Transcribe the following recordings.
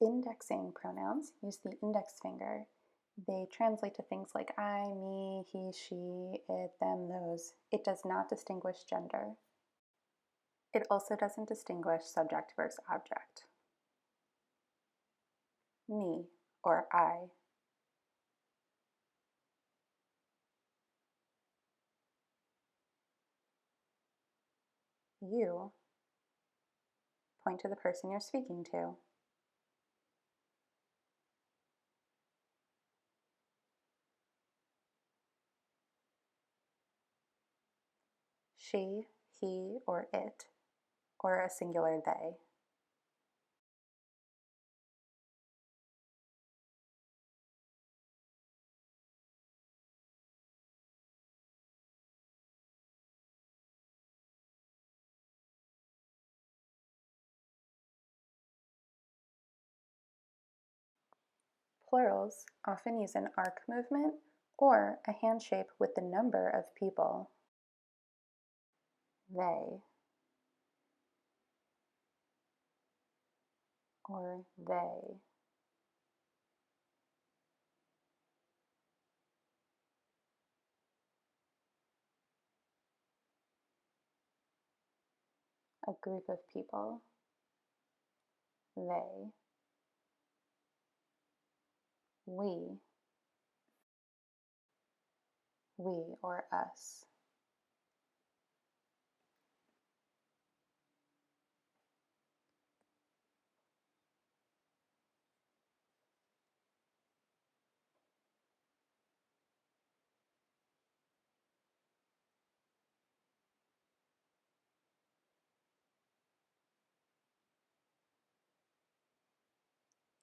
Indexing pronouns use the index finger. They translate to things like I, me, he, she, it, them, those. It does not distinguish gender. It also doesn't distinguish subject versus object. Me or I. You. Point to the person you're speaking to. She, he, or it, or a singular they. Plurals often use an arc movement or a hand shape with the number of people. They or they. A group of people. They. We. We or us.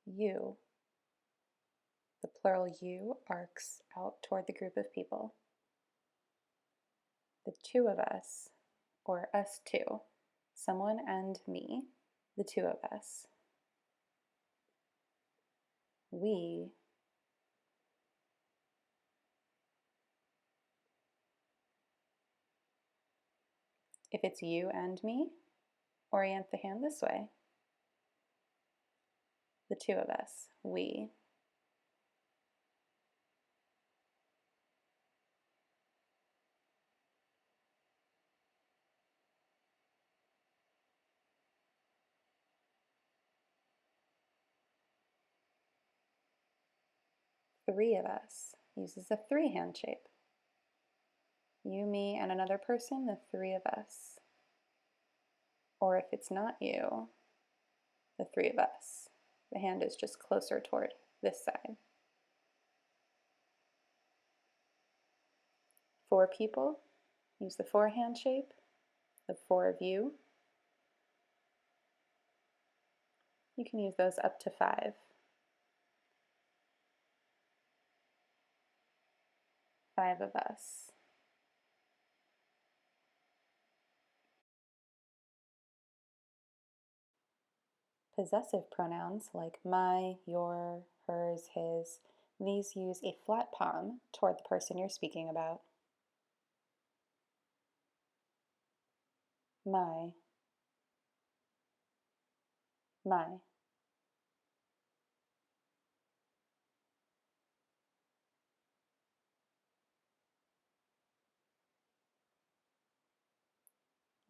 You. The plural you arcs out toward the group of people. The two of us, or us two, someone and me, the two of us. We. If it's you and me, orient the hand this way. The two of us, we. Three of us uses a three-hand shape. You, me, and another person, the three of us. Or if it's not you, the three of us. The hand is just closer toward this side. Four people, use the four-hand shape, the four of you. You can use those up to five. Five of us. Possessive pronouns like my, your, hers, his, these use a flat palm toward the person you're speaking about. My. My.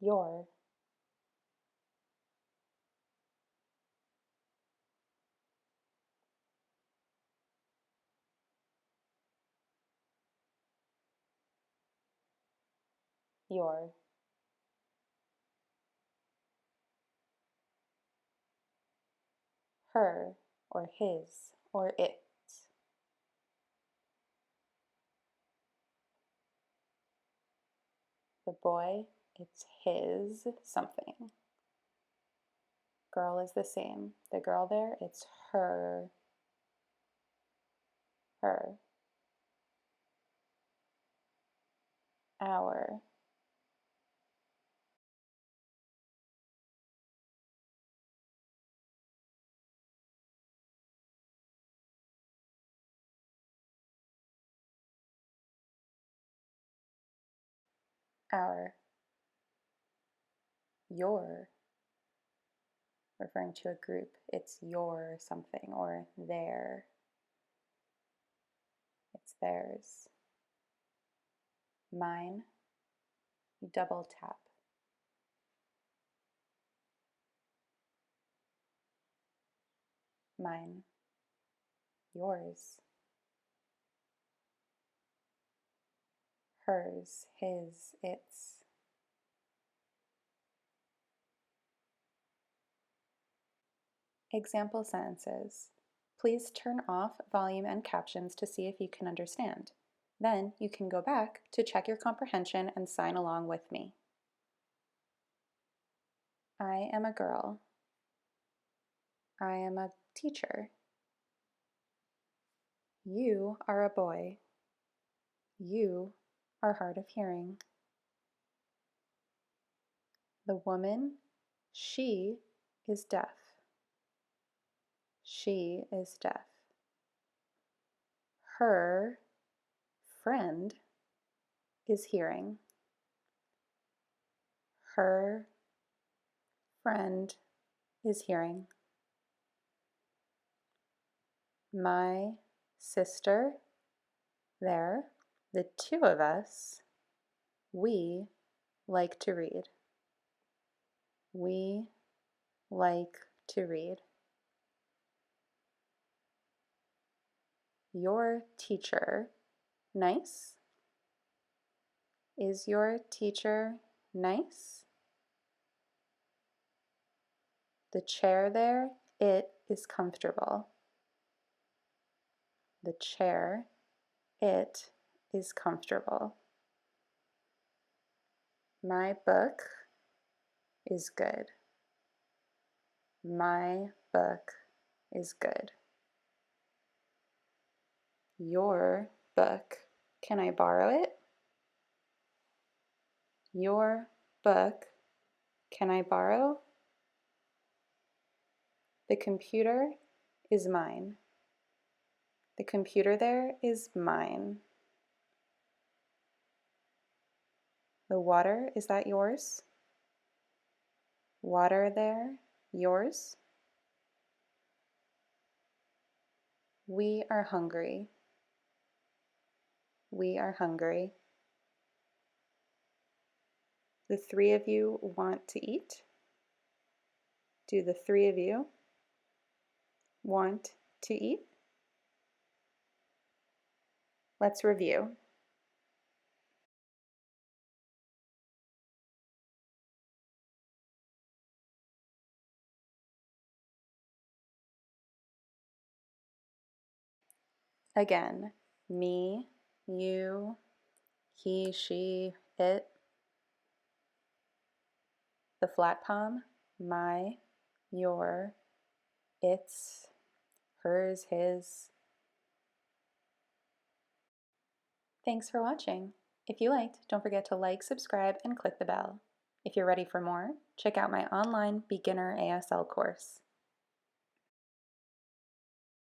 Your. Your. Her or his or it. The boy, it's his something. Girl is the same. The girl there, it's her. Her. Our. Our. Your. referring to a group, it's your something or their. It's theirs. Mine, you double tap. Mine, yours. Hers, his, its. Example sentences. Please turn off volume and captions to see if you can understand. Then you can go back to check your comprehension and sign along with me. I am a girl. I am a teacher. You are a boy. You are hard of hearing. The woman, she is deaf. She is deaf. Her friend is hearing. Her friend is hearing. My sister, there, the two of us, we like to read. We like to read. Your teacher, nice? Is your teacher nice? The chair there, it is comfortable. The chair, it is comfortable. My book is good. My book is good. Your book, can I borrow it? Your book, can I borrow? The computer is mine. The computer there is mine. The water, is that yours? Water there, yours? We are hungry. We are hungry. The three of you want to eat? Do the three of you want to eat? Let's review. Again, me, you, he, she, it. The flat palm, my, your, its, hers, his. Thanks for watching. If you liked, don't forget to like, subscribe, and click the bell. If you're ready for more, check out my online beginner ASL course.